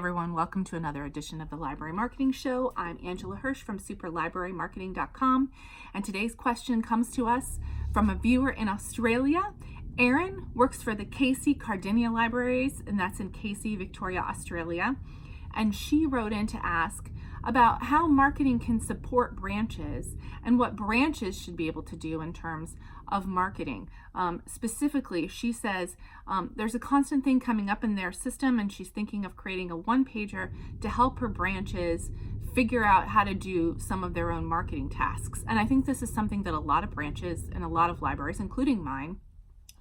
everyone, welcome to another edition of the Library Marketing Show. I'm Angela Hursh from superlibrarymarketing.com, and today's question comes to us from a viewer in Australia. Erin works for the Casey Cardinia Libraries, and that's in Casey, Victoria, Australia, and she wrote in to ask about how marketing can support branches and what branches should be able to do in terms of marketing. Specifically, she says there's a constant thing coming up in their system, and she's thinking of creating a one-pager to help her branches figure out how to do some of their own marketing tasks. And I think this is something that a lot of branches and a lot of libraries, including mine,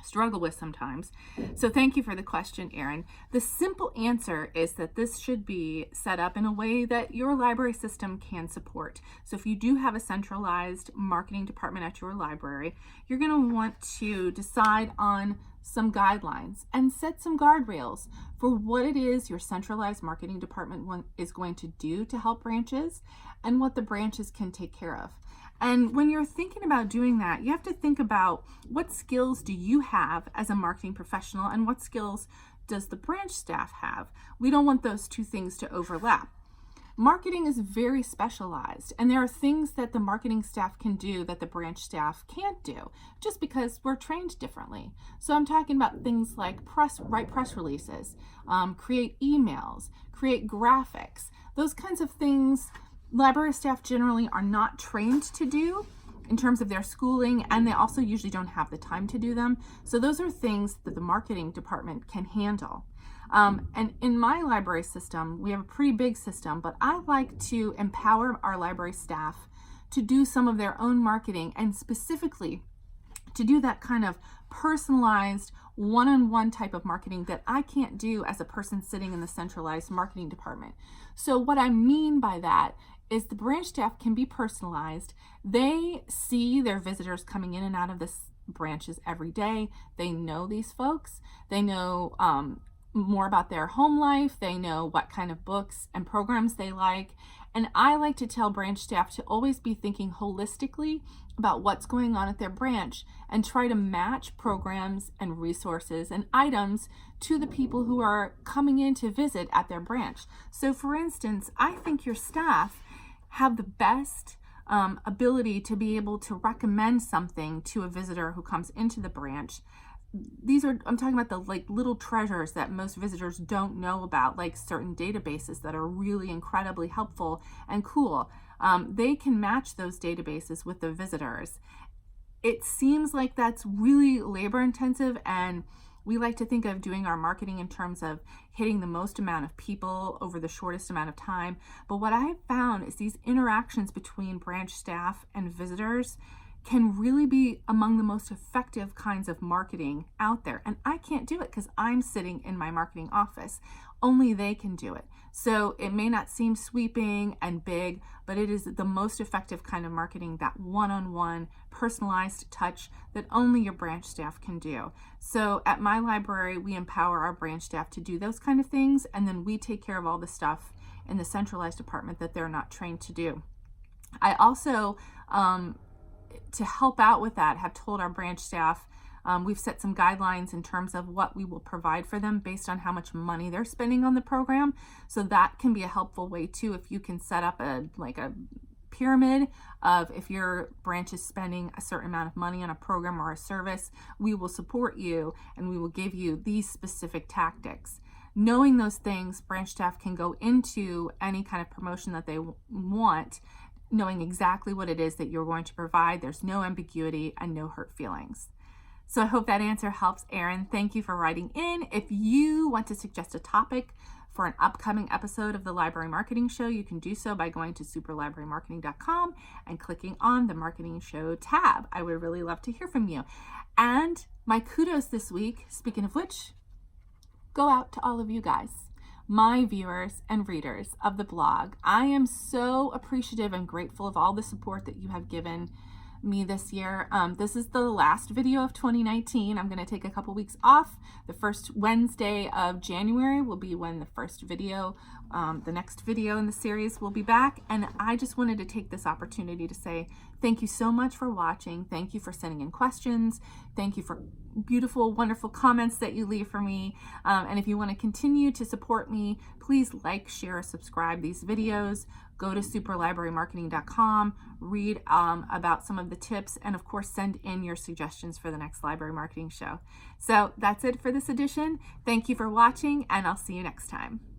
struggle with sometimes. So thank you for the question, Erin. The simple answer is that this should be set up in a way that your library system can support. So if you do have a centralized marketing department at your library, you're going to want to decide on some guidelines and set some guardrails for what it is your centralized marketing department is going to do to help branches and what the branches can take care of. And when you're thinking about doing that, you have to think about what skills do you have as a marketing professional and what skills does the branch staff have. We don't want those two things to overlap. Marketing is very specialized, and there are things that the marketing staff can do that the branch staff can't do just because we're trained differently. So I'm talking about things like write press releases, create emails, create graphics, those kinds of things. Library staff generally are not trained to do in terms of their schooling, and they also usually don't have the time to do them. So those are things that the marketing department can handle. And in my library system, we have a pretty big system, but I like to empower our library staff to do some of their own marketing, and specifically to do that kind of personalized one-on-one type of marketing that I can't do as a person sitting in the centralized marketing department. So what I mean by that is the branch staff can be personalized. They see their visitors coming in and out of the branches every day. They know these folks. They know more about their home life. They know what kind of books and programs they like. And I like to tell branch staff to always be thinking holistically about what's going on at their branch and try to match programs and resources and items to the people who are coming in to visit at their branch. So for instance, I think your staff have the best ability to be able to recommend something to a visitor who comes into the branch. I'm talking about the little treasures that most visitors don't know about, like certain databases that are really incredibly helpful and cool. They can match those databases with the visitors. It seems like that's really labor intensive, and we like to think of doing our marketing in terms of hitting the most amount of people over the shortest amount of time. But what I have found is these interactions between branch staff and visitors can really be among the most effective kinds of marketing out there. And I can't do it because I'm sitting in my marketing office. Only they can do it. So it may not seem sweeping and big, but it is the most effective kind of marketing, that one-on-one personalized touch that only your branch staff can do. So at my library, we empower our branch staff to do those kind of things, and then we take care of all the stuff in the centralized department that they're not trained to do. I also, to help out with that, have told our branch staff, we've set some guidelines in terms of what we will provide for them based on how much money they're spending on the program. So that can be a helpful way too, if you can set up a pyramid of, if your branch is spending a certain amount of money on a program or a service, we will support you and we will give you these specific tactics. Knowing those things, branch staff can go into any kind of promotion that they want, knowing exactly what it is that you're going to provide. There's no ambiguity and no hurt feelings. So I hope that answer helps, Erin. Thank you for writing in. If you want to suggest a topic for an upcoming episode of the Library Marketing Show, you can do so by going to superlibrarymarketing.com and clicking on the Marketing Show tab. I would really love to hear from you. And my kudos this week, speaking of which, go out to all of you guys, my viewers and readers of the blog. I am so appreciative and grateful of all the support that you have given me this year. This is the last video of 2019. I'm going to take a couple weeks off. The first Wednesday of January will be when the first video, the next video in the series will be back. And I just wanted to take this opportunity to say Thank you so much for watching. Thank you for sending in questions. Thank you for beautiful, wonderful comments that you leave for me. And if you want to continue to support me, please like, share, subscribe these videos. Go to superlibrarymarketing.com, read about some of the tips, and of course, send in your suggestions for the next library marketing show. So that's it for this edition. Thank you for watching, and I'll see you next time.